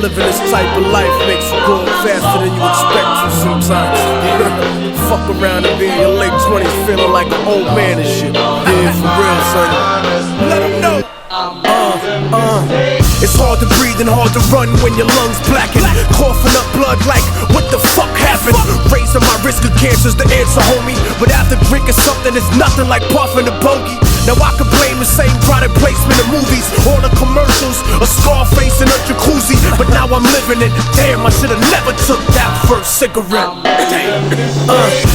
living this type of life makes you grow faster than you expect to sometimes. Fuck around and be in your late 20s feeling like an old man and shit. Yeah, for real, son. Let them know. It's hard to breathe and hard to run when your lungs blacken. Coughing up blood like, what the fuck happened? Raising my risk of cancer's the answer, homie. But after drinking something, it's nothing like puffing a bogey. Now I could blame the same product placement in movies, all the commercials, a Scarface in a jacuzzi. But now I'm living it. Damn, I should've never took that first cigarette.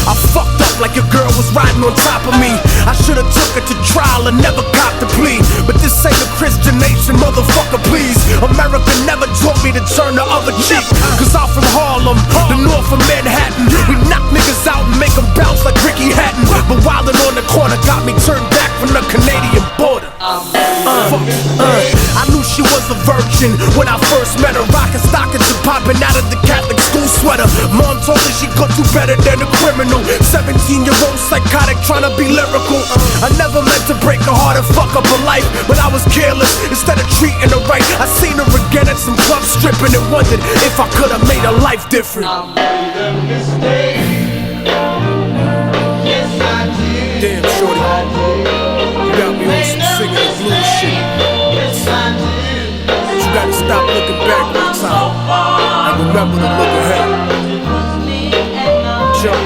I fucked up like your girl was riding on top of me. I should've took her to trial and never copped the plea. But this ain't a Christian nation, motherfucker, please. America never taught me to turn the other cheek. Cause I'm from Harlem, the north of Manhattan. We knock niggas out and make them bounce like Ricky Hatton. But wildin' on the corner got me turned back from the Canadian border. I knew she was a virgin when I first met her. Rockin' stockings and popping out of the Catholic school sweater. Mom told her she could do better than a criminal. 17-year-old psychotic trying to be lyrical. I never meant to break her heart and fuck up her life, but I was careless instead of treating her right. I seen her again at some club stripping and wondered if I could have made her life different. I made a mistake. Yes, I did. Damn, shorty, you got me on some singing the blues shit. Yes, I did. But you gotta stop looking back one time and remember to look ahead. Jump.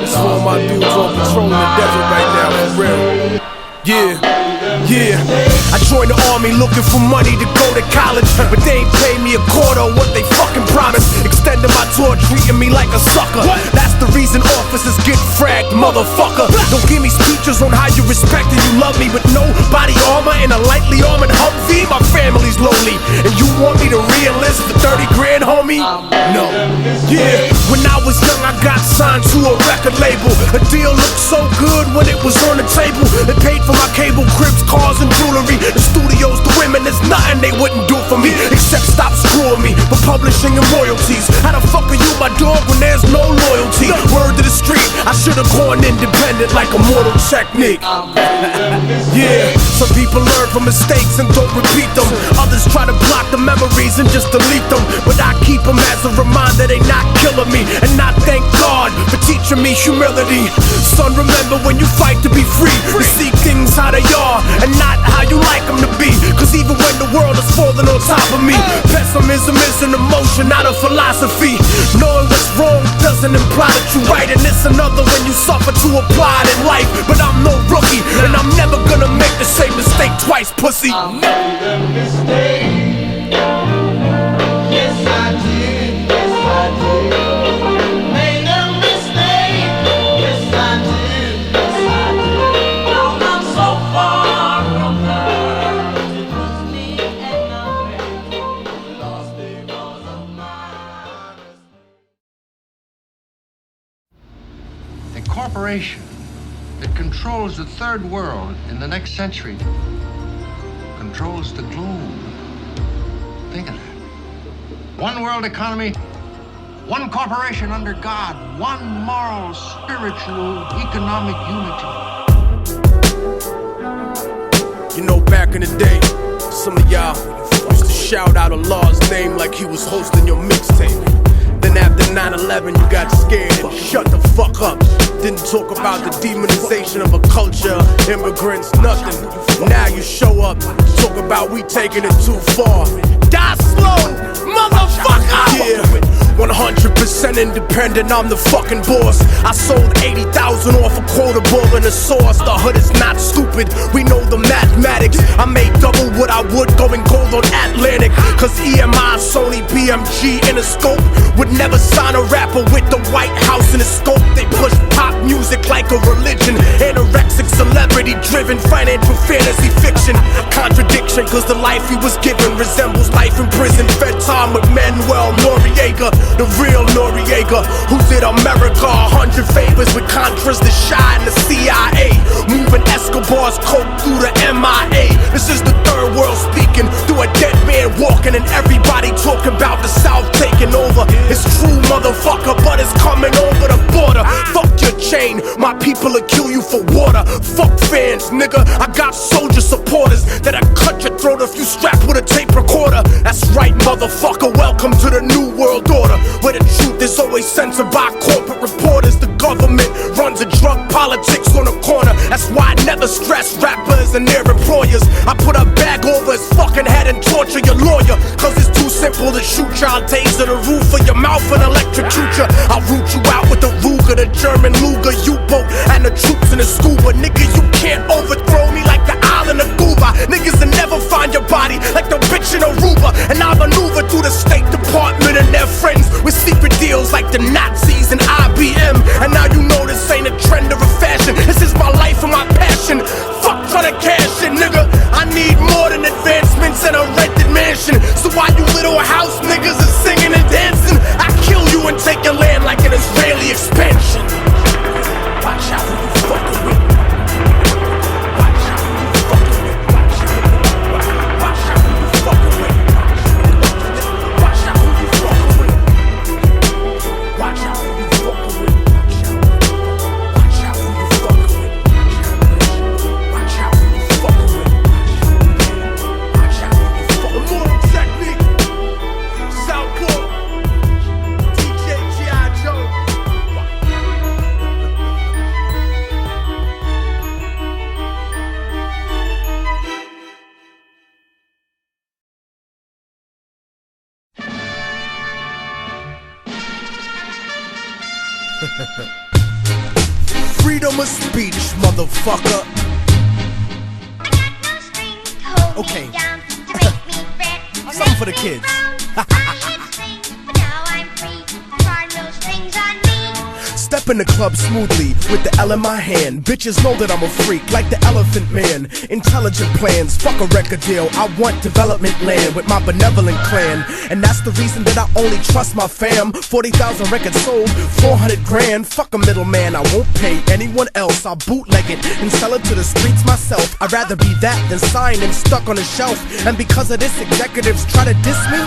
It's for all my dudes on patrol in the desert right now, for real. Yeah. I joined the army looking for money to go to college, but they ain't paid me a quarter of what they fucking promised. Extending my tour, treating me like a sucker. That's the reason officers get fragged, motherfucker. Don't give me speeches on how you respect and you love me with no body armor and a lightly armored Humvee. My family's lonely, and you want me to re-enlist for 30 grand, homie? No. Yeah, when I was young I got signed to a record label. A deal looked so good when it was on the table. It paid for my cable, cribs, cars and jewelry. The studios, the women, there's nothing they wouldn't do for me except stop screwing me for publishing and royalties. How the fuck are you my dog when there's no loyalty? Word to the street, I should've gone independent like Immortal Technique. Yeah, some people learn from mistakes and don't repeat them. Others try to block the memories and just delete them. But I keep them as a reminder they not killing me. And I thank God for teaching me humility. Son, remember when you fight to be free, to see things how they are and not how you like them to be. Cause even when the world is falling on top of me, pessimism is an emotion, not a philosophy. Knowing what's wrong doesn't imply that you're right, and it's another when you suffer to apply it in life. But I'm no rookie, and I'm never gonna make the same mistake twice, pussy. I made a mistake. Yes, I did. Yes, I did. Made a mistake. Yes, I did. Yes, I did. Now I'm so far from her. It was me and I lost because of my A corporation that controls the third world in the next century controls the globe. Think of that. One world economy, one corporation under God, one moral, spiritual, economic unity. You know, back in the day, some of y'all used to shout out Allah's name like he was hosting your mixtape. Then after 9/11 you got scared and shut the fuck up. Didn't talk about the demonization of a culture, immigrants, nothing. Now you show up, talk about we taking it too far. Die slow, motherfucker! Yeah, 100% independent, I'm the fucking boss. I sold 80,000 off a quarter ball and a sauce. The hood is not stupid, we know the mathematics. I made double what I would going gold on Atlantic. Cause E.m.m, Sony, BMG, Interscope would never sign a rapper with the White House in a scope. They push pop music like a religion. Anorexic, celebrity driven, financial fantasy fiction. Contradiction, cause the life he was given resembles life in prison. Fed time with Manuel Noriega, the real Noriega, who did America 100 favors with Contras, the Shy and the CIA. Moving Escobar's coke through the MIA. This is the third world speaking through a dead man walking, and everybody talking about the South taking over. It's true, motherfucker, but it's coming over the border. Fuck your chain, my my people will kill you for water. Fuck fans, nigga. I got soldier supporters that'll cut your throat if you strapped with a tape recorder. That's right, motherfucker. Welcome to the new world order, where the truth is always censored by corporate reporters. The government runs a drug politics on the corner. That's why I never stress rappers and their employers. I put a bag over his fucking head and torture your lawyer, cause it's too simple to shoot you. I'll taser the roof of your mouth and electrocute you. I'll root you out with the Ruger, the German Luger, U-boat, and the troops in the scuba. Nigga, you can't overthrow me like the island of Cuba. Niggas will never find your body like the bitch in Aruba. And I maneuver through the State Department and their friends with secret deals like the Nazis and I.m.m. And now you know this ain't a trend or a fashion. This is my life and my passion. Fuck tryna cash it, nigga. I need more than advancements and a rented mansion. So why you little house niggas are singing and dancing? I kill you and take your land like an Israeli expansion. Watch out who you fucking with. Watch out who you fucking with. Watch out who you fucking with. Watch out who you fucking with. Watch out who you fucking with. Watch out who you fucking with. Watch out who you fucking with. Watch out who you fucking with. Immortal Technique, Southport, T.e.c.h. Freedom of speech, motherfucker. Okay. Something for the kids. Step in the club smoothly with the L in my hand. Bitches know that I'm a freak, like the Elephant Man. Intelligent plans, fuck a record deal. I want development land with my benevolent clan. And that's the reason that I only trust my fam. 40,000 records sold, 400 grand. Fuck a middleman, I won't pay anyone else. I'll bootleg it and sell it to the streets myself. I'd rather be that than signed and stuck on a shelf. And because of this, executives try to diss me.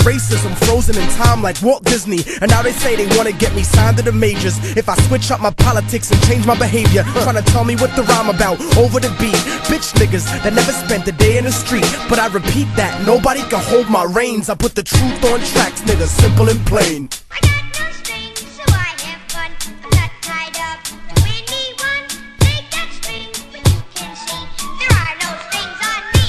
Racism frozen in time like Walt Disney. And now they say they wanna get me signed to the majors if I switch up my politics and change my behavior. Trying to tell me what the rhyme about over the beat. Bitch niggas that never spent a day in the street. But I repeat that, nobody can hold my reins. I put the truth on tracks, nigga, simple and plain. I got no strings, so I have fun. I'm not tied up to anyone. They got strings, but you can see there are no strings on me.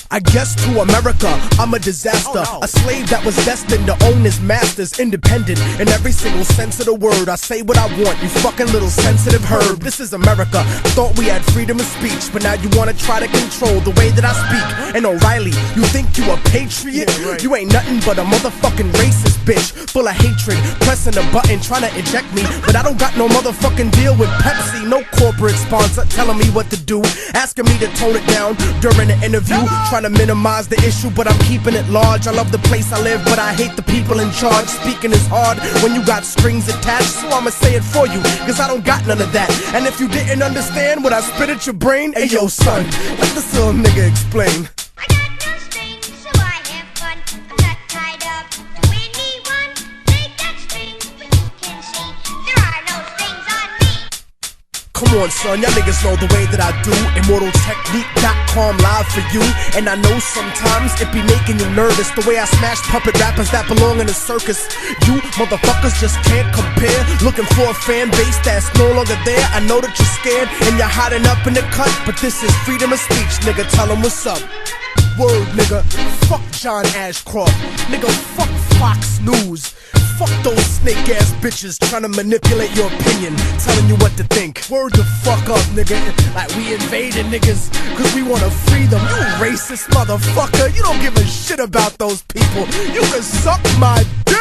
I guess to America, I'm a disaster. A slave that was destined to own his masters. Independent in every single sense of the word. I say what I want, you fucking little sensitive herb. This is America. Thought we had freedom of speech, but now you wanna try to control the way that I speak. And O'Reilly, you think you a patriot? Yeah, right. You ain't nothing but a motherfucking racist bitch, full of hatred, pressing the button, trying to eject me. But I don't got no motherfucking deal with Pepsi. No corporate sponsor telling me what to do, asking me to tone it down during the interview. Trying to minimize the issue, but I'm keeping it large. I love the place I live, but I hate the people in charge. Speaking is hard when you got strings attached, so I'ma say it for you, cause I don't got none of that. And if you didn't understand what I spit at your brain, hey yo son, let this little nigga explain. I got no strings, so I have fun. I'm not tied up to anyone. They got strings, but you can see there are no strings on me. Come on son, y'all niggas know the way that I do. ImmortalTechnique.com live for you. And I know sometimes it be making you nervous, the way I smash puppet rappers that belong in a circus. You motherfuckers just can't compare. Looking for a fan base that's no longer there. I know that you're scared and you're hiding up in the cut, but this is freedom of speech, nigga, tell them what's up. Word, nigga, fuck John Ashcroft. Nigga, fuck Fox News. Fuck those snake ass bitches trying to manipulate your opinion, telling you what to think. Word the fuck up, nigga. Like we invading niggas cause we wanna free them. You racist motherfucker. You don't give a shit about those people. You can suck my dick.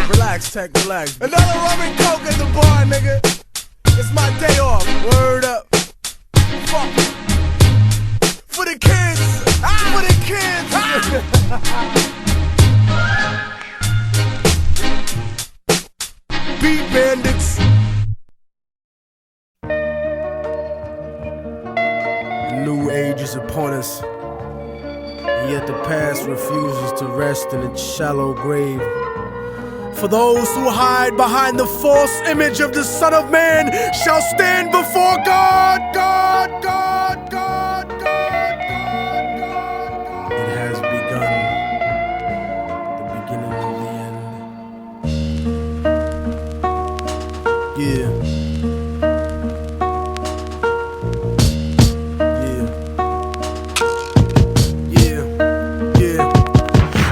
Relax, Tech, relax. Another rum and coke at the bar, nigga. It's my day off. Word up. Fuck. For the kids. For the kids. Beat bandits. The new age is upon us, and yet the past refuses to rest in its shallow grave. For those who hide behind the false image of the Son of Man shall stand before God. It has begun, the beginning of the end. Yeah.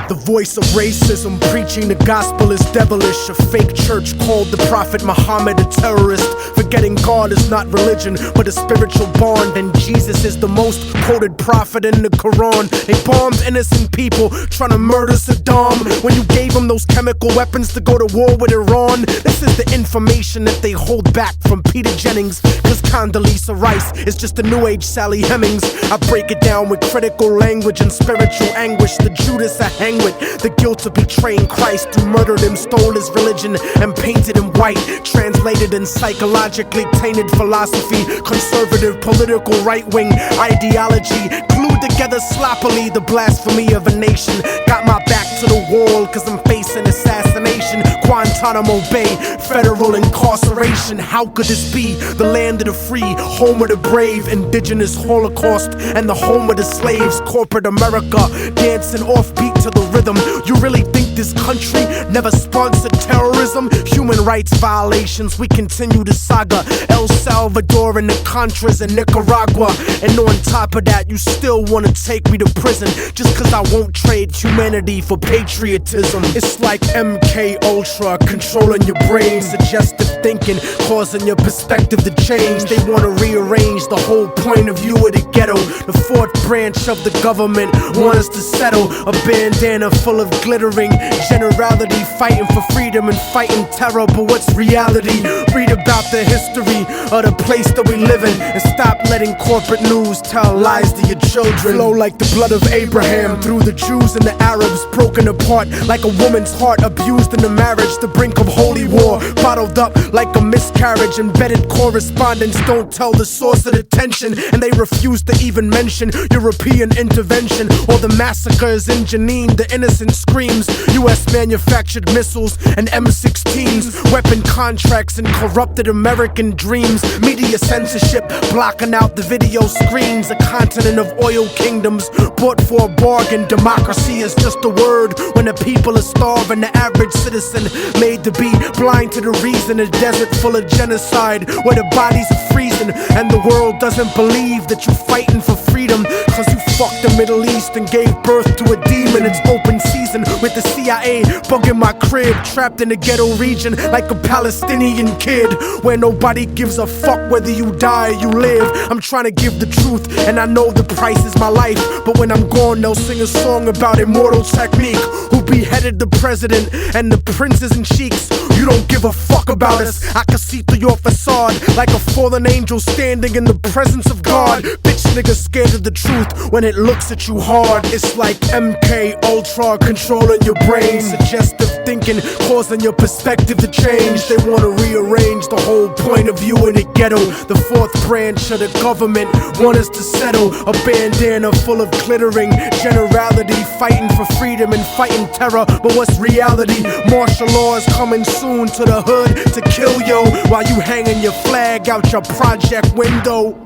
The voice of racism, preaching the gospel is devilish. A fake church called the Prophet Muhammad a terrorist, forgetting God is not religion but a spiritual bond, and Jesus is the most quoted prophet in the Quran. They bombed innocent people trying to murder Saddam when you gave them those chemical weapons to go to war with Iran. This is the information that they hold back from Peter Jennings, cause Condoleezza Rice is just a new age Sally Hemings. I break it down with critical language and spiritual anguish. The Judas I hang with, the guilt of betraying Christ, who murdered him, stole his religion and painted him white. Translated in psychologically tainted philosophy, conservative political right-wing ideology, glued together sloppily the blasphemy of a nation. Got my back to the wall cause I'm facing assassination, Guantanamo Bay, federal incarceration. How could this be? The land of the free, home of the brave, indigenous Holocaust, and the home of the slaves. Corporate America dancing offbeat to the rhythm. You really think this country never sponsored terrorism? Human rights violations, we continue the saga. El Salvador and the Contras in Nicaragua, and on top of that you still wanna take me to prison just cause I won't trade humanity for patriotism. It's like MK Ultra controlling your brain, suggestive thinking causing your perspective to change. They wanna rearrange the whole point of view of the ghetto. The fourth branch of the government want us to settle. A bandana full of glittering generality, fighting for freedom and fighting terror. But what's reality? Read about the history of the place that we live in, and stop letting corporate news tell lies to your children. Flow like the blood of Abraham through the Jews and the Arabs, broken apart like a woman's heart, abused in the marriage, the brink of holy war, bottled up like a miscarriage. Embedded correspondence don't tell the source of the tension, and they refuse to even mention European intervention or the massacres in Jenin. The innocent screams, US manufactured missiles and M16s, weapon contracts and corrupted American dreams. Media censorship blocking out the video screens. A continent of oil kingdoms bought for a bargain. Democracy is just a word when the people are starving. The average citizen made to be blind to the reason. A desert full of genocide where the bodies are freezing, and the world doesn't believe that you're fighting for freedom cause you fucked the Middle East and gave birth to a demon. It's open season with the CIA bugging my crib, trapped in the ghetto region like a Palestinian kid, where nobody gives a fuck whether you die or you live. I'm trying to give the truth and I know the price is my life, but when I'm gone they'll sing a song about Immortal Technique, who beheaded the president and the princes and sheiks. You don't give a fuck about us. I can see through your facade like a fallen angel standing in the presence of God. Bitch niggas scared of the truth when it looks at you hard. It's like MK Ultra controlling your brain, suggestive thinking causing your perspective to change. They wanna rearrange the whole point of view in the ghetto. The fourth branch of the government want us to settle. A bandana full of glittering generality, fighting for freedom and fighting terror. But what's reality? Martial law is coming soon to the hood to kill yo, while you hanging your flag out your project window.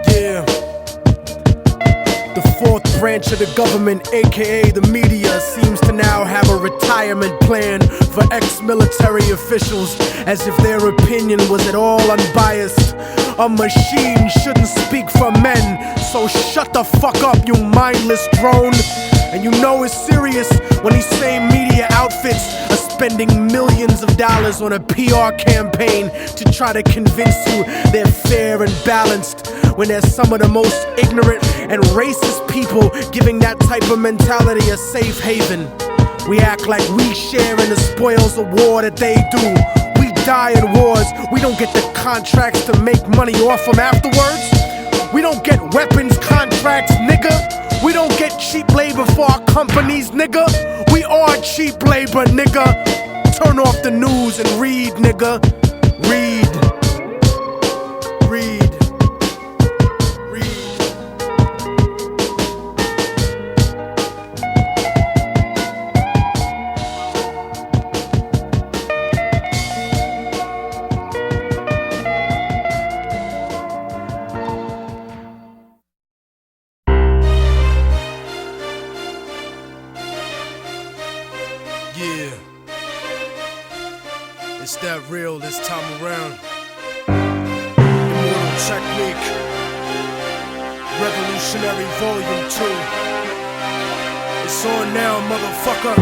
Yeah. The fourth branch of the government, aka the media, seems to now have a retirement plan for ex-military officials, as if their opinion was at all unbiased. A machine shouldn't speak for men, so shut the fuck up, you mindless drone. And you know it's serious when these same media outfits are spending millions of dollars on a PR campaign to try to convince you they're fair and balanced, when they're some of the most ignorant and racist people giving that type of mentality a safe haven. We act like we share in the spoils of war that they do. We die in wars, we don't get the contracts to make money off them afterwards. We don't get weapons contracts, nigga. We don't get cheap labor for our companies, nigga. We are cheap labor, nigga. Turn off the news and read, nigga. Read. Read. Read. that real this time around. Immortal Technique, Revolutionary Volume 2. It's on now, motherfucker.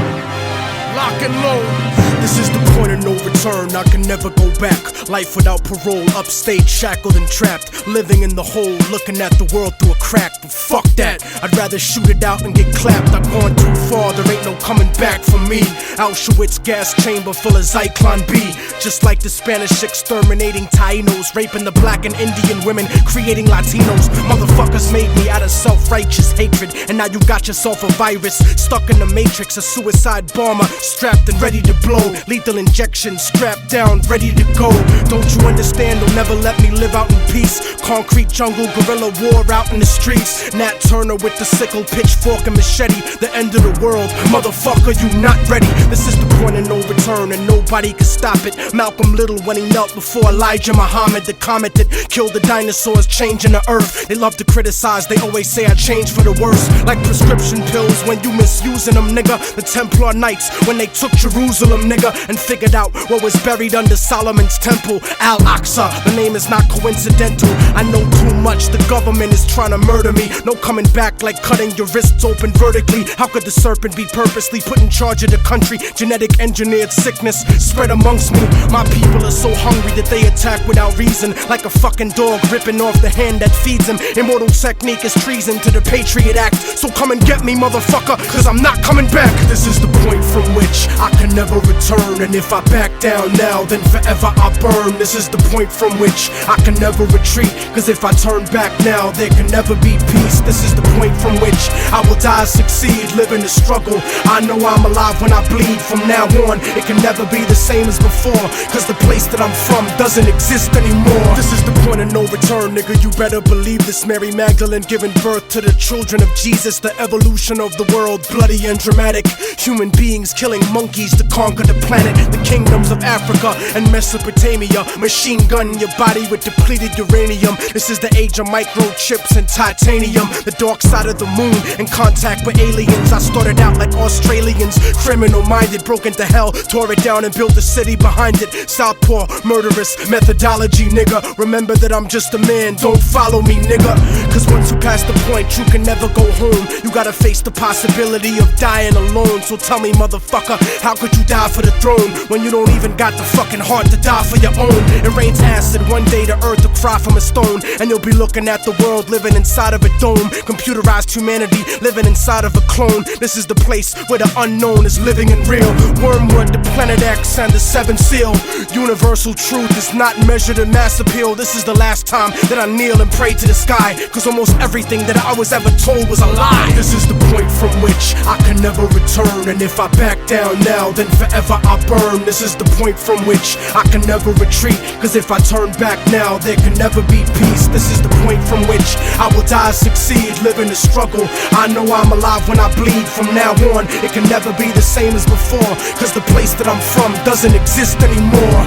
Lock and load. This is the point of no return, I can never go back. Life without parole, upstate, shackled and trapped. Living in the hole, looking at the world through a crack. But fuck that, I'd rather shoot it out and get clapped. I've gone too far, there ain't no coming back for me. Auschwitz gas chamber full of Zyklon B. Just like the Spanish exterminating Tainos, raping the black and Indian women, creating Latinos. Motherfuckers made me out of self-righteous hatred, and now you got yourself a virus, stuck in the matrix, a suicide bomber, strapped and ready to blow. Lethal injection, strapped down, ready to go. Don't you understand? They'll never let me live out in peace. Concrete jungle, guerrilla war out in the streets. Nat Turner with the sickle, pitchfork and machete. The end of the world, motherfucker, you not ready. This is the point of no return and nobody can stop it. Malcolm Little when he knelt before Elijah Muhammad, the comet that killed the dinosaurs, changing the earth. They love to criticize, they always say I changed for the worse. Like prescription pills when you misusing them, nigga. The Templar Knights when they took Jerusalem, nigga, and figured out what was buried under Solomon's temple, Al-Aqsa. The name is not coincidental. I know too much, the government is trying to murder me. No coming back like cutting your wrists open vertically. How could the serpent be purposely put in charge of the country? Genetic engineered sickness spread amongst me. My people are so hungry that they attack without reason, like a fucking dog ripping off the hand that feeds him. Immortal Technique is treason to the Patriot Act. So come and get me, motherfucker, cause I'm not coming back. This is the point from which I can never return, and if I back down now, then forever I burn. This is the point from which I can never retreat, cause if I turn back now, there can never be peace. This is the point from which I will die, succeed, live in the struggle. I know I'm alive when I bleed. From now on, it can never be the same as before, cause the place that I'm from doesn't exist anymore. This is the point of no return, nigga, you better believe this. Mary Magdalene giving birth to the children of Jesus. The evolution of the world, bloody and dramatic. Human beings killing monkeys to conquer the planet. The kingdoms of Africa and Mesopotamia. Machine gun your body with depleted uranium. This is the age of microchips and titanium. The dark side of the moon, in contact with aliens. I started out like Australians, criminal minded, broke into hell, tore it down and built a city behind it. Southpaw, murderous methodology, nigga. Remember that I'm just a man, don't follow me, nigga. Cause once you pass the point, you can never go home. You gotta face the possibility of dying alone. So tell me, motherfucker, how could you die for the throne when you don't even got the fucking heart to die for your own? It rains acid, one day the earth will cry from a stone, and you'll be looking at the world living inside of a dome. Computerized humanity living inside of a clone. This is the place where the unknown is living and real. Wormwood, the Planet X, and the Seventh Seal. Universal truth is not measured in mass appeal. This is the last time that I kneel and pray to the sky, cause almost everything that I was ever told was a lie. This is the point from which I can never return, and if I back down now, then forever I burn. This is the point from which I can never retreat, cause if I turn back now, there can never be peace. This is the point from which I will die, succeed, live in the struggle. I know I'm alive when I bleed. From now on, it can never be the same as before, cause the place that I'm from doesn't exist anymore.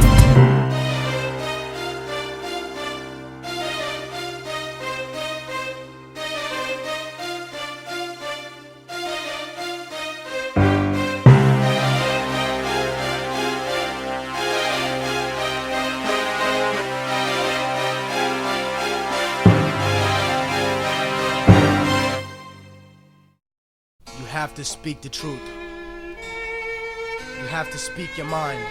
You have to speak the truth. You have to speak your mind.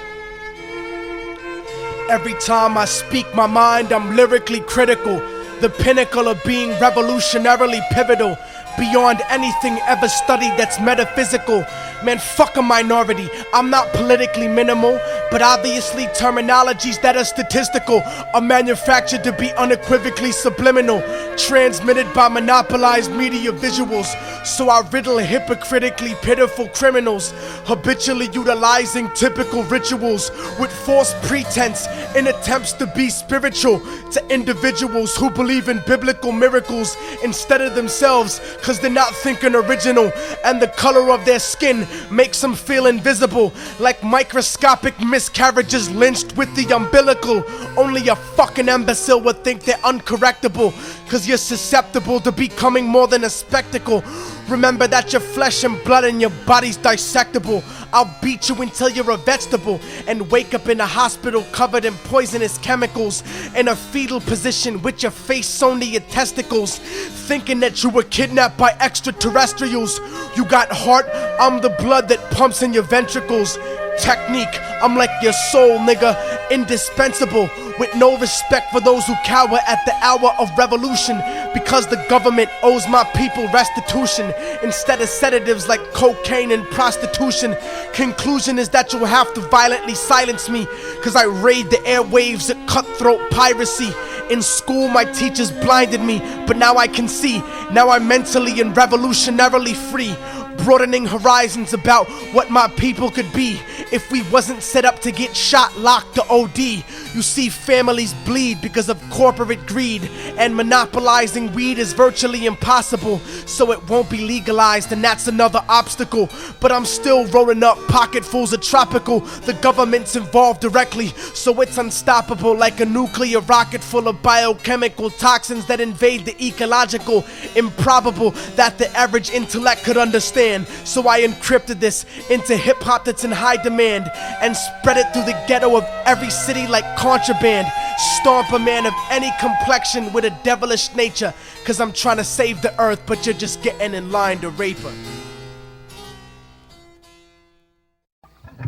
Every time I speak my mind, I'm lyrically critical. The pinnacle of being revolutionarily pivotal. Beyond anything ever studied that's metaphysical. Man, fuck a minority. I'm not politically minimal, but obviously terminologies that are statistical are manufactured to be unequivocally subliminal, transmitted by monopolized media visuals. So I riddle hypocritically pitiful criminals, habitually utilizing typical rituals with false pretense in attempts to be spiritual to individuals who believe in biblical miracles instead of themselves, cause they're not thinking original, and the color of their skin makes them feel invisible, like microscopic miscarriages lynched with the umbilical. Only a fucking imbecile would think they're uncorrectable, cause you're susceptible to becoming more than a spectacle. Remember that you're flesh and blood and your body's dissectable. I'll beat you until you're a vegetable and wake up in a hospital covered in poisonous chemicals, in a fetal position with your face sewn to your testicles, thinking that you were kidnapped by extraterrestrials. You got heart, I'm the blood that pumps in your ventricles. Technique, I'm like your soul, nigga, indispensable, with no respect for those who cower at the hour of revolution, because the government owes my people restitution instead of sedatives like cocaine and prostitution. Conclusion is that you'll have to violently silence me, cause I raid the airwaves at cutthroat piracy. In school my teachers blinded me, but now I can see. Now I'm mentally and revolutionarily free, broadening horizons about what my people could be if we wasn't set up to get shot, locked, or OD. You see, families bleed because of corporate greed, and monopolizing weed is virtually impossible, so it won't be legalized, and that's another obstacle. But I'm still rolling up pocketfuls of tropical. The government's involved directly, so it's unstoppable, like a nuclear rocket full of biochemical toxins that invade the ecological. Improbable that the average intellect could understand, so I encrypted this into hip-hop that's in high demand and spread it through the ghetto of every city like contraband. Stomp a man of any complexion with a devilish nature, cause I'm trying to save the earth, but you're just getting in line to rape her.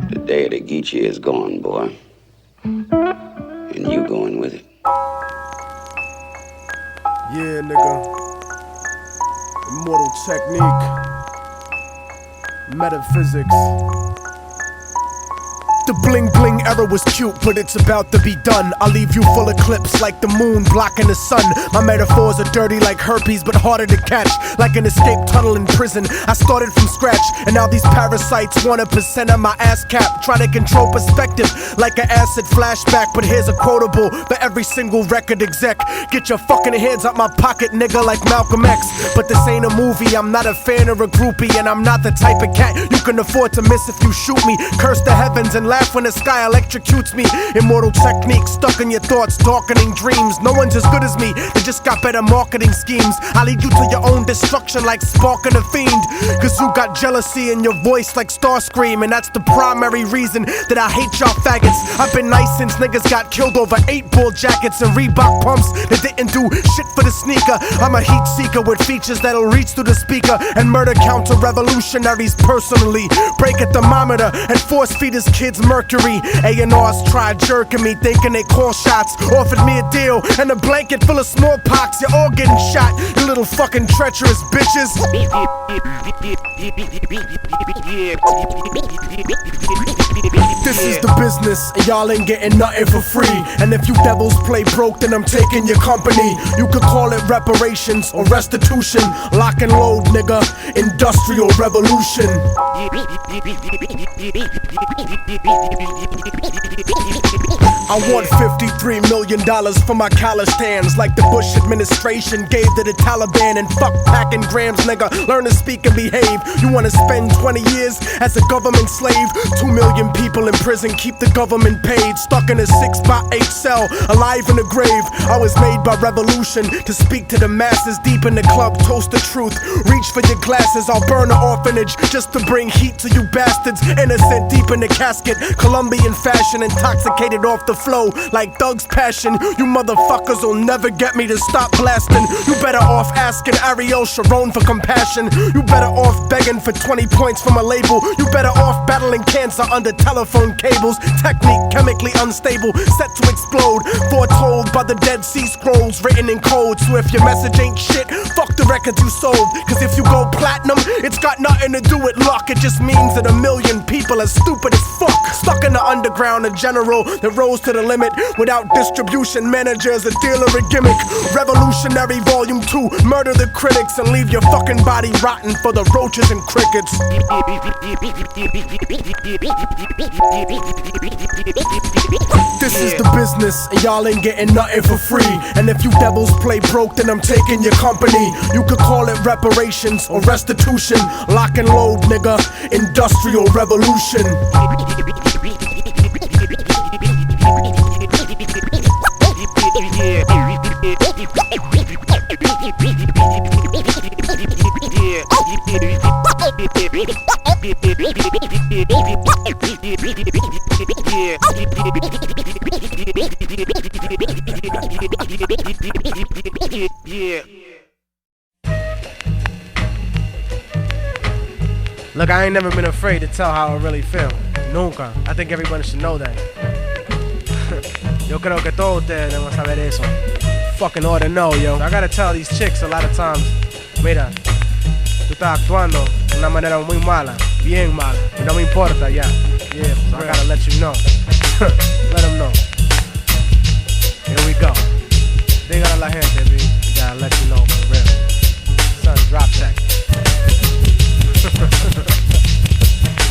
The day of the Geechee is gone, boy. And you going with it. Yeah, nigga. Immortal Technique. Metaphysics. The bling bling era was cute, but it's about to be done. I'll leave you full of clips like the moon blocking the sun. My metaphors are dirty like herpes, but harder to catch, like an escape tunnel in prison. I started from scratch, and now these parasites want 1% of my ass cap, trying to control perspective like an acid flashback. But here's a quotable for every single record exec: get your fucking hands out my pocket, nigga, like Malcolm X. But this ain't a movie, I'm not a fan or a groupie, and I'm not the type of cat you can afford to miss if you shoot me. Curse the heavens and laugh when the sky electrocutes me. Immortal technique stuck in your thoughts, darkening dreams. No one's as good as me, they just got better marketing schemes. I lead you to your own destruction like sparking a fiend, cause you got jealousy in your voice like Starscream, and that's the primary reason that I hate y'all faggots. I've been nice since niggas got killed over 8-ball jackets and Reebok pumps that didn't do shit for the sneaker. I'm a heat seeker with features that'll reach through the speaker and murder counter revolutionaries personally. Break a thermometer and force feed his kids mercury. A&Rs tried jerking me, thinking they call shots. Offered me a deal and a blanket full of smallpox. You're all getting shot, you little fucking treacherous bitches. This is the business, and y'all ain't getting nothing for free. And if you devils play broke, then I'm taking your company. You could call it reparations or restitution. Lock and load, nigga, industrial revolution. I want $53 million for my college hands, like the Bush administration gave to the Taliban. And fuck packing grams, nigga, learn to speak and behave. You wanna spend 20 years as a government slave? 2 million people in prison, keep the government paid. Stuck in a 6x8 cell, alive in the grave. I was made by revolution to speak to the masses. Deep in the club, toast the truth. Reach for your glasses, I'll burn an orphanage just to bring heat to you bastards. Innocent deep in the casket, Colombian fashion, intoxicated off the flow like Thug's passion. You motherfuckers will never get me to stop blasting. You better off asking Ariel Sharon for compassion. You better off begging for 20 points from a label. You better off battling cancer under telephone cables. Technique chemically unstable, set to explode. Foretold by the Dead Sea Scrolls, written in code. So if your message ain't shit, fuck the records you sold. Cause if you go platinum, it's got nothing to do with luck. It just means that 1 million people are stupid as fuck. Stuck in the underground, a general that rose to the limit. Without distribution managers, a dealer, a gimmick. Revolutionary Volume 2, murder the critics and leave your fucking body rotten for the roaches and crickets. This is the business, and y'all ain't getting nothing for free. And if you devils play broke, then I'm taking your company. You could call it reparations or restitution. Lock and load, nigga, industrial revolution. Look, I ain't never been afraid to tell how I really feel. Nunca. I think everybody should know that. Yo creo que todos ustedes deben saber eso. Fucking ought to know, yo. I gotta tell these chicks a lot of times, mira, tú estás actuando de una manera muy mala, bien mala, y no me importa, ya. Yeah, so I gotta let you know. Let them know. Here we go. Dígale a la gente, B. We gotta let you know for real. Son, drop that.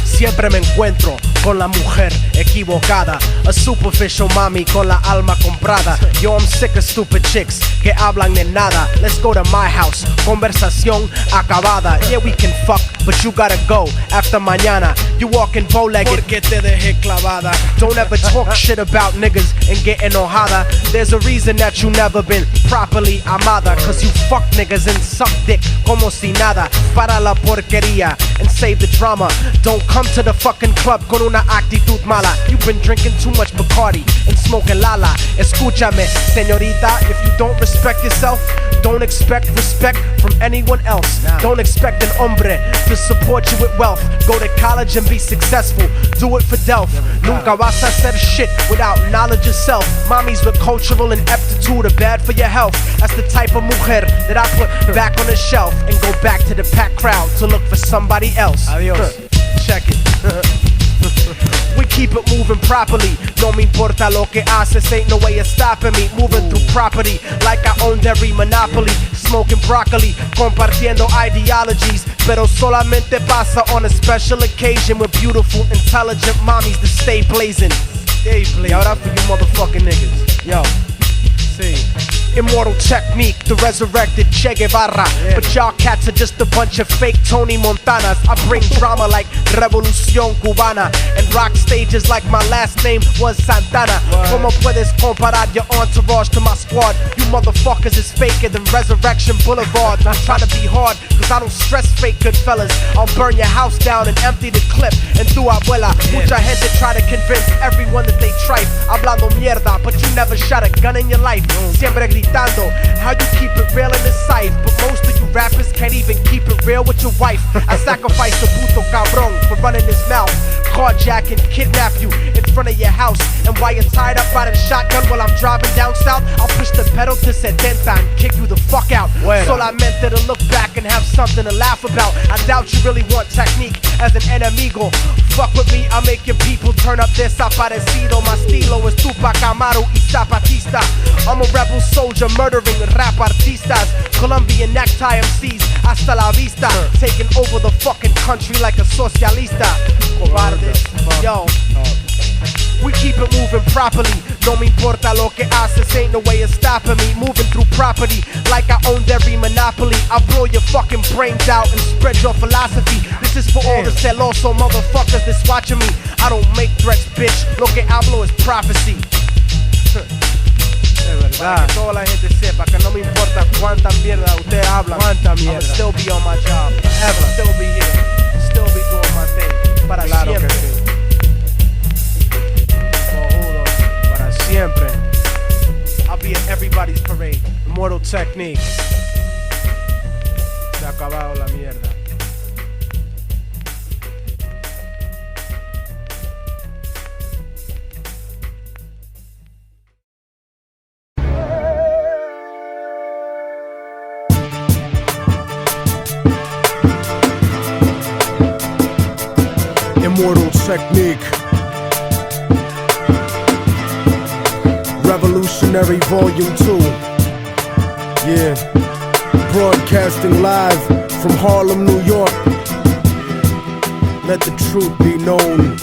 Siempre me encuentro con la mujer equivocada, a superficial mami con la alma comprada. Yo, I'm sick of stupid chicks que hablan de nada. Let's go to my house, conversación acabada. Yeah, we can fuck, but you gotta go after mañana. You walking bow-legged porque te dejé clavada. Don't ever talk shit about niggas and get enojada. There's a reason that you never been properly amada, cause you fuck niggas and suck dick como si nada. Para la porquería and save the drama. Don't come to the fucking club con una actitud mala. You've been drinking too much Bacardi and smoking Lala. Escúchame, señorita, if you don't respect yourself, don't expect respect from anyone else. Don't expect an hombre to support you with wealth. Go to college and be successful. Do it for Delph. Nunca vas a hacer shit without knowledge of self. Mommies with cultural ineptitude are bad for your health. That's the type of mujer that I put back on the shelf and go back to the packed crowd to look for somebody else. Adios. Check it. We keep it moving properly. No me importa lo que haces, ain't no way of stopping me. Moving through property like I owned every monopoly. Smoking broccoli, compartiendo ideologies. Pero solamente pasa on a special occasion with beautiful, intelligent mommies that stay blazing. Stay blazing. Yo, that for you motherfucking niggas. Yo, see. Immortal Technique, the resurrected Che Guevara. Yeah. But y'all cats are just a bunch of fake Tony Montanas. I bring drama like Revolución Cubana and rock stages like my last name was Santana. Como puedes comparar your entourage to my squad? You motherfuckers is faker than Resurrection Boulevard. I'm trying to be hard, cause I don't stress fake good fellas. I'll burn your house down and empty the clip. And tu abuela, mucha gente try to convince everyone that they tripe. Hablando mierda, but you never shot a gun in your life. Siempre gritando, how you keep it real in this site. But most of you rappers can't even keep it real with your wife. I sacrifice the puto cabrón for running his mouth. Carjack and kidnap you in front of your house. And while you're tied up by the shotgun while I'm driving down south, I'll push the pedal to 70 and kick you the fuck out. Solamente to look back and have something to laugh about. I doubt you really want technique as an enemigo. Fuck with me, I'll make your people turn up desaparecido. My estilo is Tupac Amaru y Zapatista. I'm a rebel soldier murdering rap artistas. Colombian necktie MCs, hasta la vista. Taking over the fucking country like a socialista. Cobardes, yo. We keep it moving properly. No me importa lo que haces, ain't no way of stopping me. Moving through property like I owned every monopoly. I'll blow your fucking brains out and spread your philosophy. This is for all the celoso motherfuckers that's watching me. I don't make threats, bitch. Lo que hablo is prophecy. Para que toda la gente sepa que no me importa cuánta mierda ustedes hablan. Cuánta mierda. I'll still be on my job. Ever. Still be here. Still be doing my thing. Para claro siempre. Que sí. Para siempre. I'll be at everybody's parade. Immortal Technique. Se ha acabado la mierda. Immortal Technique, Revolutionary Volume 2. Yeah, broadcasting live from Harlem, New York. Let the truth be known.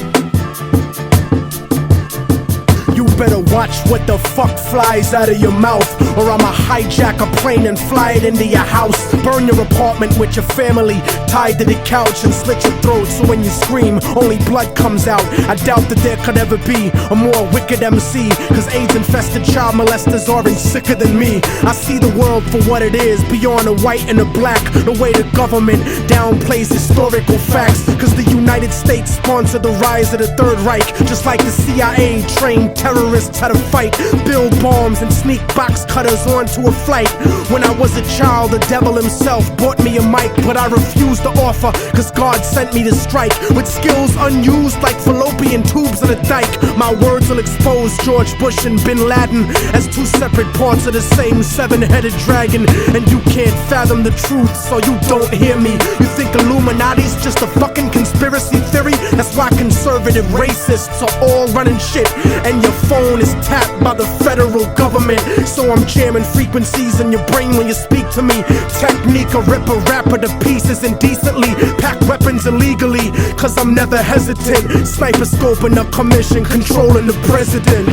You better watch what the fuck flies out of your mouth, or I'ma hijack a plane and fly it into your house. Burn your apartment with your family tied to the couch and slit your throat so when you scream, only blood comes out. I doubt that there could ever be a more wicked MC, cause AIDS-infested child molesters aren't sicker than me. I see the world for what it is, beyond the white and the black. The way the government downplays historical facts, cause the United States sponsored the rise of the Third Reich, just like the CIA trained terrorists how to fight, build bombs and sneak box cutters onto a flight. When I was a child, the devil himself bought me a mic, but I refused to offer, cause God sent me to strike with skills unused like fallopian tubes in a dike. My words will expose George Bush and Bin Laden as two separate parts of the same seven-headed dragon, and you can't fathom the truth, so you don't hear me. You think Illuminati's just a fucking conspiracy theory? That's why conservative racists are all running shit, and your phone is tapped by the federal government. So I'm jamming frequencies in your brain when you speak to me. Technique or rip a rapper to pieces indecently, pack weapons illegally, cause I'm never hesitant. Sniper scoping a commission, controlling the president.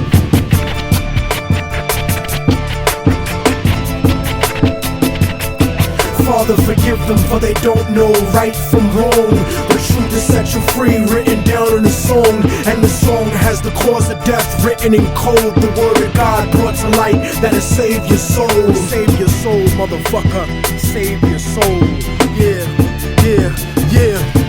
Father, forgive them, for they don't know right from wrong. The truth is set you free, written down in a song, and the song has the cause of death written in code. The word of God brought to light that'll save your soul. Save your soul, motherfucker. Save your soul. Yeah, yeah, yeah.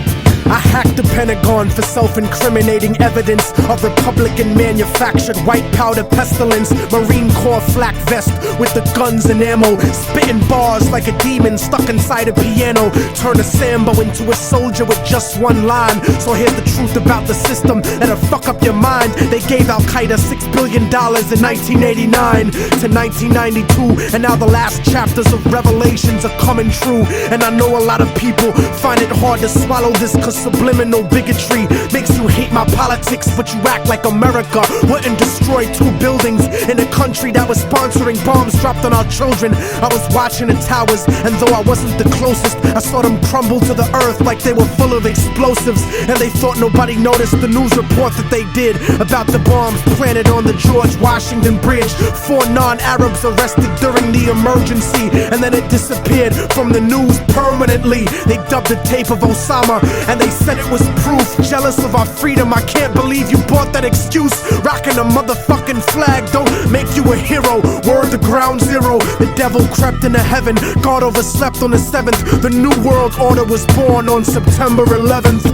I hacked the Pentagon for self-incriminating evidence of Republican-manufactured white powder pestilence. Marine Corps flak vest with the guns and ammo, spitting bars like a demon stuck inside a piano. Turn a Sambo into a soldier with just one line. So here's the truth about the system that'll fuck up your mind. They gave Al-Qaeda $6 billion in 1989 to 1992, and now the last chapters of Revelations are coming true. And I know a lot of people find it hard to swallow this, cause subliminal bigotry makes you hate my politics, but you act like America wouldn't destroy 2 buildings in a country that was sponsoring bombs dropped on our children. I was watching the towers, and though I wasn't the closest, I saw them crumble to the earth like they were full of explosives, and they thought nobody noticed the news report that they did about the bombs planted on the George Washington Bridge. 4 non-Arabs arrested during the emergency, and then it disappeared from the news permanently. They dubbed the tape of Osama, and they said it was proof. Jealous of our freedom, I can't believe you bought that excuse. Rocking a motherfucking flag don't make you a hero. Word to ground zero, the devil crept into heaven. God overslept on the 7th. The new world order was born on September 11th.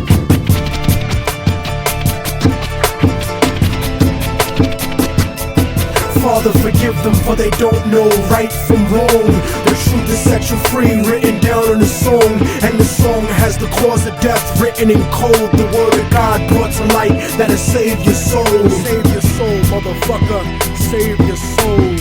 Father, forgive them, for they don't know right from wrong. The truth is set you free, written down in a song, and the song has the cause of death written in code. The word of God brought to light that'll save your soul. Save your soul, motherfucker. Save your soul.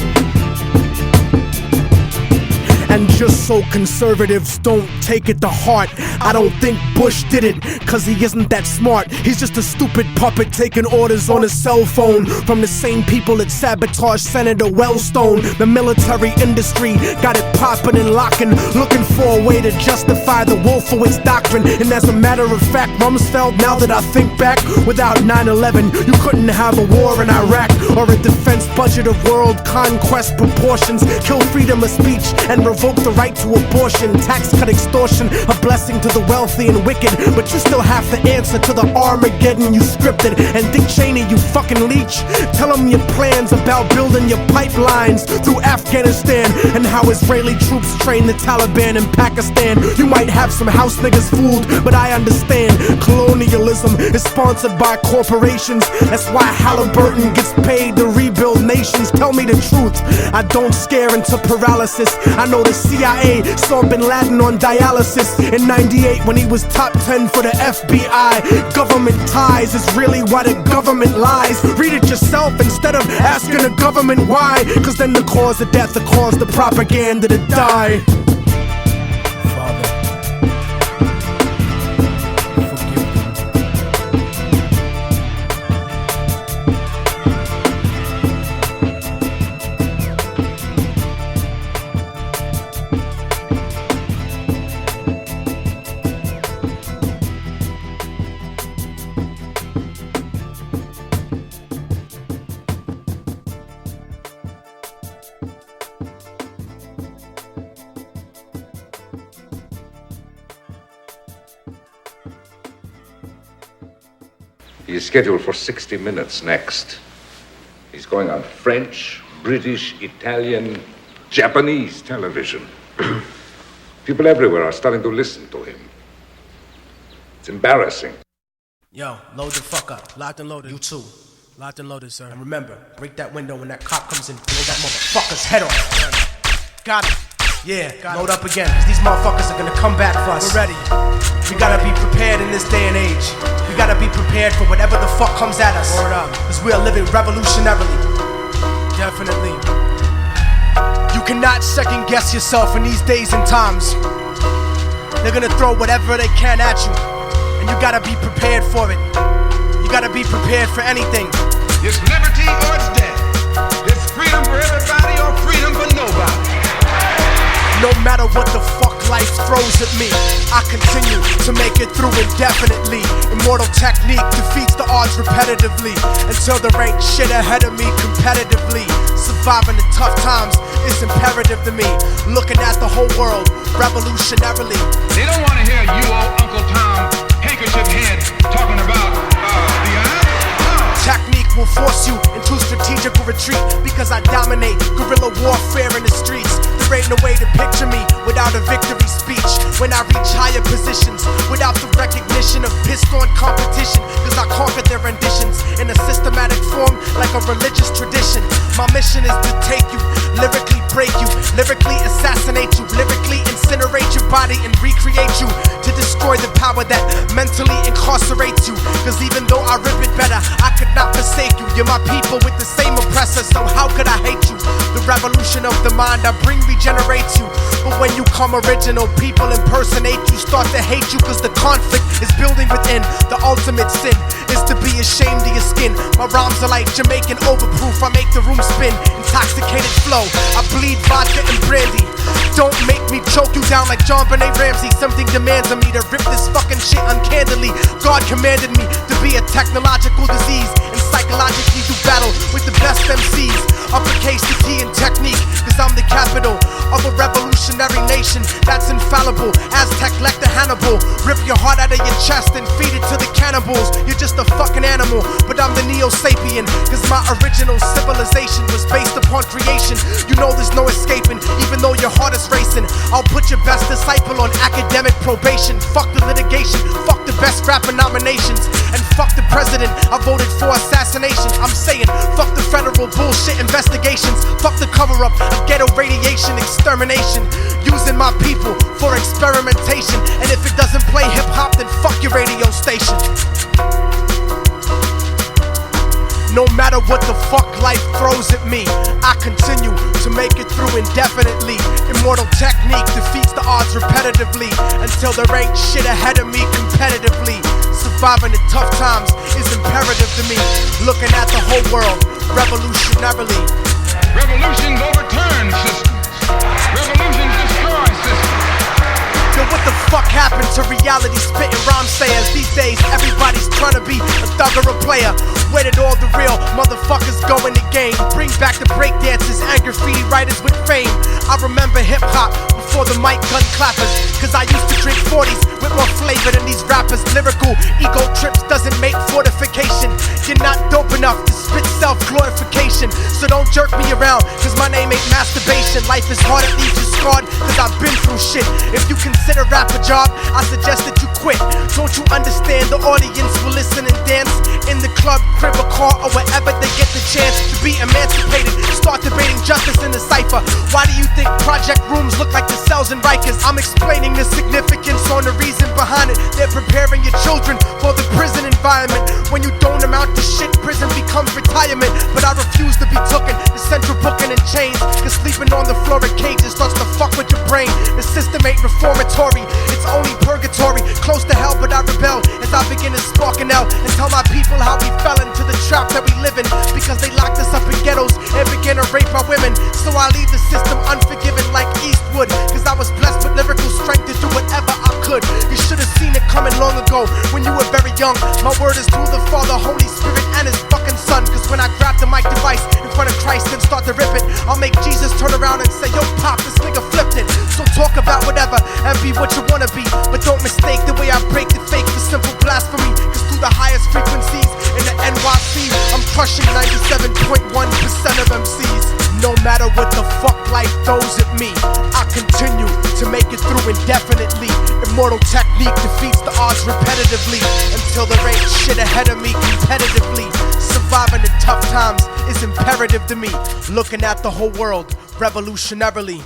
And just so conservatives don't take it to heart, I don't think Bush did it, cause he isn't that smart. He's just a stupid puppet taking orders on his cell phone from the same people that sabotaged Senator Wellstone. The military industry got it popping and locking, looking for a way to justify the Wolfowitz doctrine. And as a matter of fact, Rumsfeld, now that I think back, without 9/11, you couldn't have a war in Iraq or a defense budget of world conquest proportions, kill freedom of speech and revoke the right to abortion, tax cut extortion, a blessing to the wealthy and wicked. But you still have to answer to the Armageddon you scripted. And Dick Cheney, you fucking leech, tell him your plans about building your pipelines through Afghanistan, and how Israeli troops train the Taliban in Pakistan. You might have some house niggas fooled, but I understand colonialism is sponsored by corporations. That's why Halliburton gets paid to rebuild nations. Tell me the truth, I don't scare into paralysis. I know the CIA saw Bin Laden on dialysis in 98 when he was top 10 for the FBI. Government ties is really why the government lies. Read it yourself instead of asking the government why, cause then the cause of death will cause the propaganda to die. He is scheduled for 60 Minutes next. He's going on French, British, Italian, Japanese television. People everywhere are starting to listen to him. It's embarrassing. Yo, load the fuck up. Locked and loaded. You too. Locked and loaded, sir. And remember, break that window when that cop comes in. Blow that motherfucker's head off. Got it. Yeah, load up again. Cause these motherfuckers are gonna come back for us. We're ready. We gotta be prepared in this day and age. We gotta be prepared for whatever the fuck comes at us. Word up. Cause we are living revolutionarily. Definitely. You cannot second guess yourself in these days and times. They're gonna throw whatever they can at you. And you gotta be prepared for it. You gotta be prepared for anything. It's liberty or it's death. It's freedom for everybody or freedom for nobody. No matter what the fuck life throws at me, I continue to make it through indefinitely. Immortal technique defeats the odds repetitively until there ain't shit ahead of me competitively. Surviving the tough times is imperative to me. Looking at the whole world revolutionarily. They don't want to hear you, old Uncle Tom, handkerchief head, talking about the eye. Technique will force you into strategical retreat because I dominate guerrilla warfare in the streets. There ain't no way to picture me without a victory speech. When I reach higher positions without the recognition of pissed on competition, cause I conquered their renditions in a systematic form like a religious tradition. My mission is to take you, lyrically break you, lyrically assassinate you, lyrically incinerate your body and recreate you, to destroy the power that mentally incarcerates you. Cause even though I rip it better, I could not forsake you. You're my people with the same oppressor, so how could I hate you? The revolution of the mind I bring regenerates you. But when you come original, people impersonate you, start to hate you cause the conflict is building within. The ultimate sin is to be ashamed of your skin. My rhymes are like Jamaican overproof, I make the room spin. Intoxicated flow, I bleed vodka and brandy. Don't make me choke you down like John Benet Ramsey. Something demands of me to rip this fucking shit uncandidly. God commanded me to be a technological disease and psychologically do battle with the best MCs. Uppercase the T in technique, cause I'm the capital of a revolutionary nation that's infallible. Aztec Lecter Hannibal, rip your heart out of your chest and feed it to the cannibals. You're just a fucking animal, but I'm the Neo-Sapien, cause my original civilization was based upon creation. You know there's no escaping, even though your heart is racing. I'll put your best disciple on academic probation. Fuck the litigation, fuck the best rapper nominations, and fuck the president I voted for assassination. I'm saying fuck the federal bullshit investigations, fuck the cover-up of ghetto radiation extermination, using my people for experimentation. And if it doesn't play hip-hop, then fuck your radio station. No matter what the fuck life throws at me, I continue to make it through indefinitely. Immortal technique defeats the odds repetitively until there ain't shit ahead of me competitively. Surviving the tough times is imperative to me. Looking at the whole world revolutionarily. Revolutions overturn systems. Revolutions destroy systems. Yo, what the fuck happened to reality spitting rhyme sayers? These days, everybody's trying to be a thug or a player. Where did all the real motherfuckers go in the game? Bring back the breakdancers and graffiti writers with fame. I remember hip-hop before the mic gun clappers, cause I used to drink 40s with more flavor than these rappers. Lyrical ego trips doesn't make fortification. You're not dope enough to spit self-glorification, so don't jerk me around, cause my name ain't masturbation. Life is hard, it leaves you scarred, cause I've been through shit. If you consider rap a job, I suggest that you quit. Don't you understand the audience will listen and dance in the club, crib, or car, or wherever they get the chance to be emancipated? Start debating justice in the cipher. Why do you think project rooms look like the cells in Rikers? I'm explaining the significance on the reason behind it. They're preparing your children for the prison environment. When you don't amount to shit, prison becomes retirement. But I refuse to be tooken to central booking and chains, cause sleeping on the floor of cages starts to fuck with your brain. The system ain't reformatory, it's only purgatory. Close to hell, but I rebel as I begin to spark an L and tell my people how we fell into the trap that we live in, because they locked us up in ghettos and began to rape our women. So I leave the system unforgiven like Eastwood, cause I was blessed with lyrical strength to do whatever I could. You should have seen it coming long ago when you were very young. My word is through the Father, Holy Spirit, and His fucking Son. Cause when I grab the mic device in front of Christ and start to rip it, I'll make Jesus turn around and say, yo pop, this nigga flipped it. So talk about whatever and be what you wanna be, but don't mistake the way I break the fake for simple blasphemy. Cause through the highest frequencies throws at me, I continue to make it through indefinitely. Immortal technique defeats the odds repetitively until there ain't shit ahead of me competitively. Surviving the tough times is imperative to me. Looking at the whole world revolutionarily.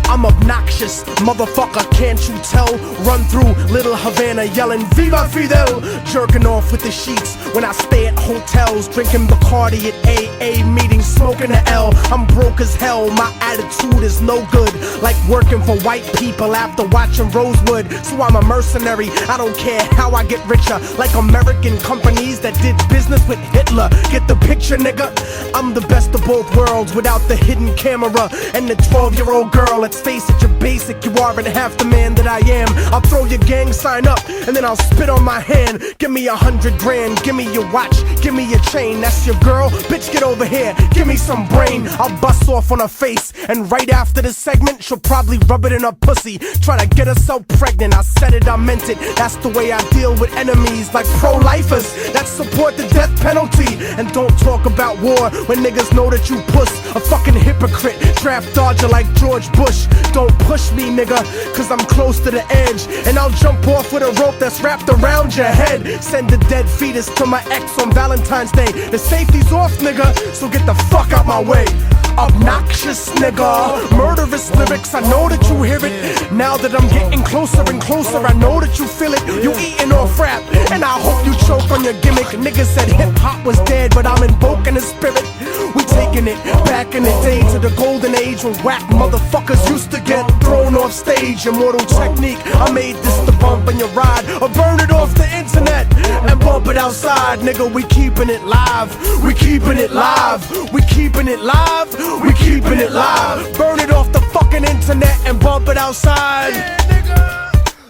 I'm obnoxious, motherfucker, can't you tell? Run through Little Havana yelling Viva Fidel, jerking off with the sheets when I stay at hotels, drinking Bacardi at AA meetings, smoking a L. I'm broke as hell, my attitude is no good, like working for white people after watching Rosewood. So I'm a mercenary, I don't care how I get richer, like American companies that did business with Hitler. Get the picture, nigga? I'm the best of both worlds without the hidden camera and the 12-year-old girl. Let's face it, you're basic, you aren't half the man that I am. I'll throw your gang sign up and then I'll spit on my hand. Give me 100 grand, give me your watch, give me your chain. That's your girl? Bitch, get over here, give me some brain. I'll bust off on her face, and right after the segment she'll probably rub it in her pussy, try to get herself pregnant. I said it, I meant it, that's the way I deal with enemies, like pro-lifers that support the death penalty. And don't talk about war when niggas know that you puss. A fucking hypocrite, draft dodger like George Bush. Don't push me, nigga, cause I'm close to the edge, and I'll jump off with a rope that's wrapped around your head. Send a dead fetus to my ex on Valentine's Day. The safety's off, nigga, so get the fuck out my way. Obnoxious nigga, murderous lyrics, I know that you hear it. Now that I'm getting closer and closer, I know that you feel it. You eating off rap, and I hope you choke on your gimmick. Niggas said hip-hop was dead, but I'm invoking the spirit. We taking it back in the day to the golden age when whack motherfuckers used to get thrown off stage. Immortal technique, I made this to bump in your ride or burn it off the internet and bump it outside. Nigga, we keeping it live, we keeping it live, we keeping it live, we keeping it live. Burn it off the fucking internet and bump it outside.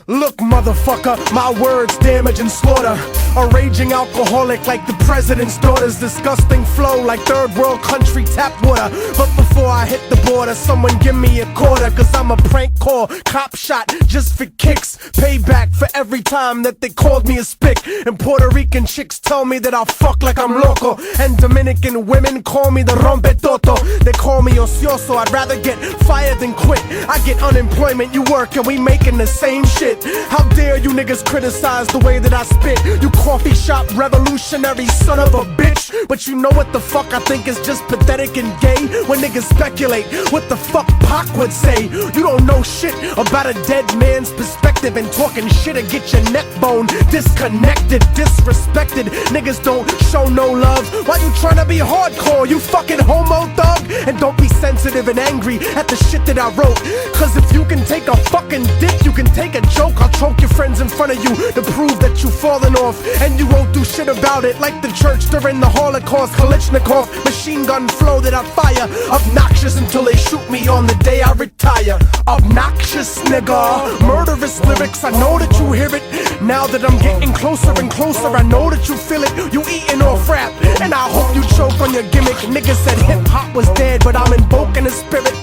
Look, motherfucker, my words damage and slaughter. A raging alcoholic like the president's daughter's disgusting flow like third world country tap water. But before I hit the border, someone give me a quarter, cause I'm a prank call, cop shot just for kicks. Payback for every time that they called me a spick. And Puerto Rican chicks tell me that I'll fuck like I'm loco, and Dominican women call me the rompetoto. They call me ocioso, I'd rather get fired than quit. I get unemployment, you work, and we making the same shit. How dare you niggas criticize the way that I spit? You coffee shop revolutionary son of a bitch. But you know what the fuck I think is just pathetic and gay? When niggas speculate what the fuck Pac would say. You don't know shit about a dead man's perspective, and talking shit'll get your neck bone disconnected, disrespected. Niggas don't show no love. Why you tryna be hardcore, you fucking homo thug? And don't be sensitive and angry at the shit that I wrote, cause if you can take a fucking dick, you can take a joke. I'll choke your friends in front of you to prove that you fallen off, and you won't do shit about it. Like the church during the Holocaust, Kalashnikov machine gun flow that I fire. Obnoxious until they shoot me on the day I retire. Obnoxious nigga, murderous lyrics, I know that you hear it. Now that I'm getting closer and closer, I know that you feel it. You eating off rap, and I hope you choke on your gimmick. Niggas said hip-hop was dead, but I'm invoking the spirit.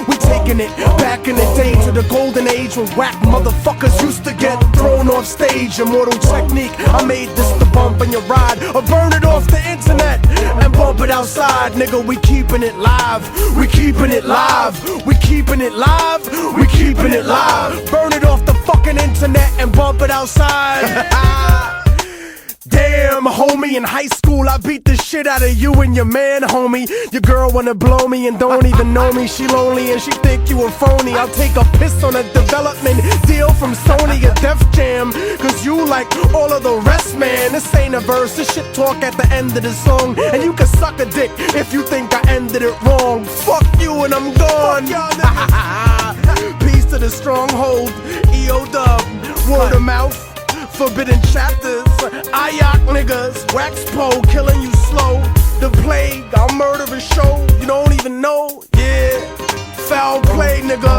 We taking it back in the day to the golden age when whack motherfuckers used to get thrown off stage. Immortal technique, I made this to bump in your ride or burn it off the internet and bump it outside. Nigga, we keeping it live, we keeping it live, we keeping it live, we keeping it live. Burn it off the fucking internet and bump it outside. Damn, homie, in high school I beat the shit out of you and your man, homie. Your girl wanna blow me and don't even know me. She lonely and she think you a phony. I'll take a piss on a development deal from Sony or Def Jam, cause you like all of the rest, man. This ain't a verse, this shit talk at the end of the song. And you can suck a dick if you think I ended it wrong. Fuck you and I'm gone. Peace to the stronghold, EO Dub, word of mouth, forbidden chapters. Ayak niggas, wax pole, killing you slow. The plague, I'll murder a show. You don't even know, yeah. Foul play, nigga.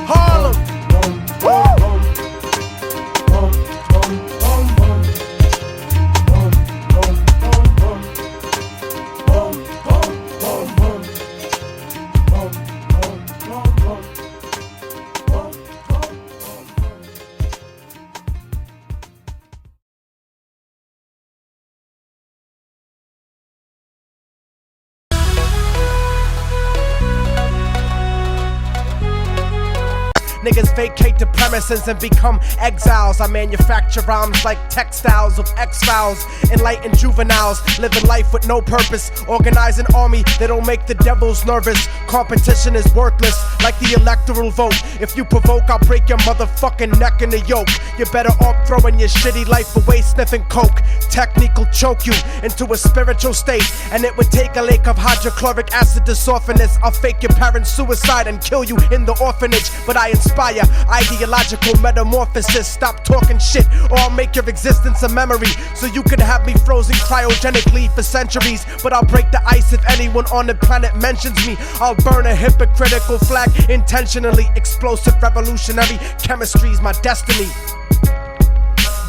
Harlem. Woo! Niggas vacate the premises and become exiles. I manufacture rhymes like textiles of X-Files. Enlightened juveniles, living life with no purpose. Organize an army that'll make the devils nervous. Competition is worthless, like the electoral vote. If you provoke, I'll break your motherfucking neck in the yoke. You're better off throwing your shitty life away sniffing coke. Technique will choke you into a spiritual state, and it would take a lake of hydrochloric acid to soften this. I'll fake your parents' suicide and kill you in the orphanage, but I inspire ideological metamorphosis. Stop talking shit or I'll make your existence a memory, so you can have me frozen cryogenically for centuries. But I'll break the ice if anyone on the planet mentions me. I'll burn a hypocritical flag intentionally. Explosive revolutionary chemistry's my destiny.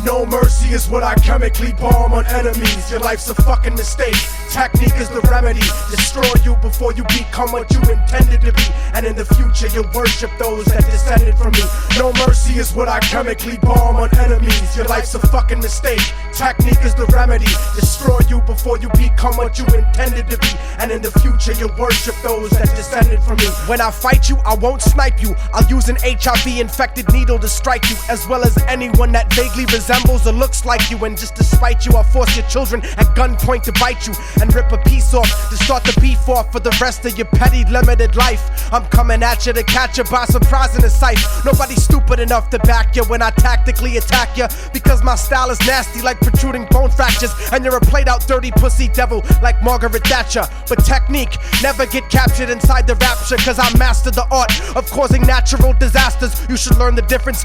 No mercy is what I chemically bomb on enemies. Your life's a fucking mistake. Technique is the remedy. Destroy you before you become what you intended to be. And in the future you'll worship those that descended from me. No mercy is what I chemically bomb on enemies. Your life's a fucking mistake. Technique is the remedy. Destroy you before you become what you intended to be. And in the future you'll worship those that descended from me. When I fight you, I won't snipe you. I'll use an HIV-infected needle to strike you, as well as anyone that vaguely resembles or looks like you. And just to spite you, I'll force your children at gunpoint to bite you and rip a piece off to start the beef off for the rest of your petty limited life. I'm coming at you to catch you by surprise in the sight. Nobody's stupid enough to back you when I tactically attack you, because my style is nasty like protruding bone fractures, and you're a played out dirty pussy devil like Margaret Thatcher. But technique never get captured inside the rapture, cause I master the art of causing natural disasters. You should learn the difference